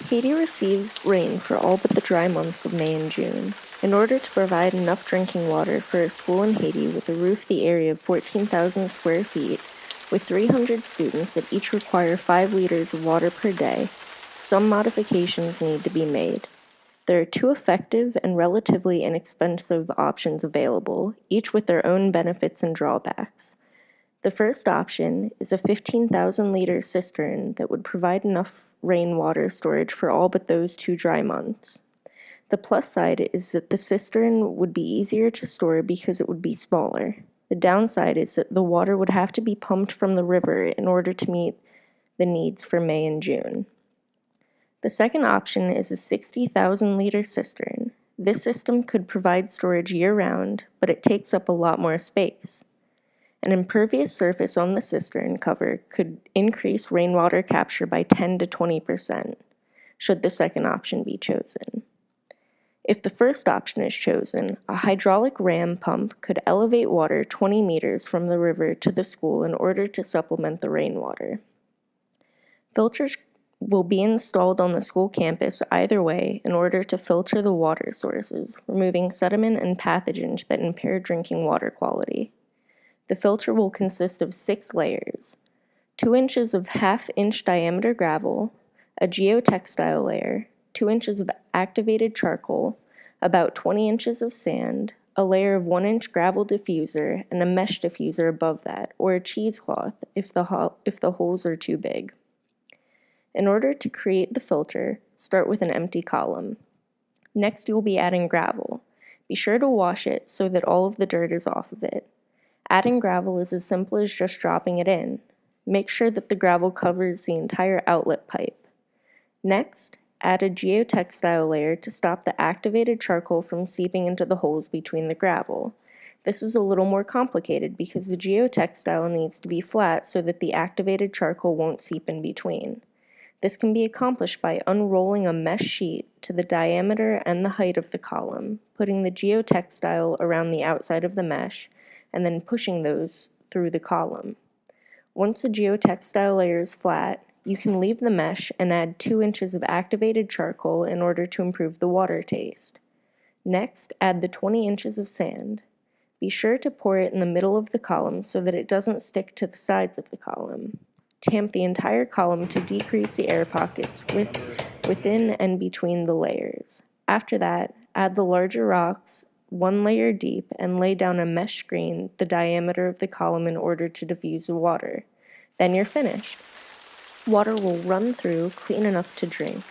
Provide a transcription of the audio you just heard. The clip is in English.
Haiti receives rain for all but the dry months of May and June. In order to provide enough drinking water for a school in Haiti with a roof the area of 14,000 square feet, with 300 students that each require 5 liters of water per day, some modifications need to be made. There are 2 effective and relatively inexpensive options available, each with their own benefits and drawbacks. The first option is a 15,000-liter cistern that would provide enough rainwater storage for all but those 2 dry months. The plus side is that the cistern would be easier to store because it would be smaller. The downside is that the water would have to be pumped from the river in order to meet the needs for May and June. The second option is a 60,000-liter cistern. This system could provide storage year-round, but it takes up a lot more space. An impervious surface on the cistern cover could increase rainwater capture by 10 to 20%, should the second option be chosen. If the first option is chosen, a hydraulic ram pump could elevate water 20 meters from the river to the school in order to supplement the rainwater. Filters will be installed on the school campus either way in order to filter the water sources, removing sediment and pathogens that impair drinking water quality. The filter will consist of 6 layers: 2 inches of half-inch diameter gravel, a geotextile layer, 2 inches of activated charcoal, about 20 inches of sand, a layer of 1-inch gravel diffuser, and a mesh diffuser above that, or a cheesecloth if the holes are too big. In order to create the filter, start with an empty column. Next, you will be adding gravel. Be sure to wash it so that all of the dirt is off of it. Adding gravel is as simple as just dropping it in. Make sure that the gravel covers the entire outlet pipe. Next, add a geotextile layer to stop the activated charcoal from seeping into the holes between the gravel. This is a little more complicated because the geotextile needs to be flat so that the activated charcoal won't seep in between. This can be accomplished by unrolling a mesh sheet to the diameter and the height of the column, putting the geotextile around the outside of the mesh, and then pushing those through the column. Once the geotextile layer is flat, you can leave the mesh and add 2 inches of activated charcoal in order to improve the water taste. Next, add the 20 inches of sand. Be sure to pour it in the middle of the column so that it doesn't stick to the sides of the column. Tamp the entire column to decrease the air pockets within and between the layers. After that, add the larger rocks 1 layer deep and lay down a mesh screen the diameter of the column in order to diffuse the water. Then you're finished. Water will run through clean enough to drink.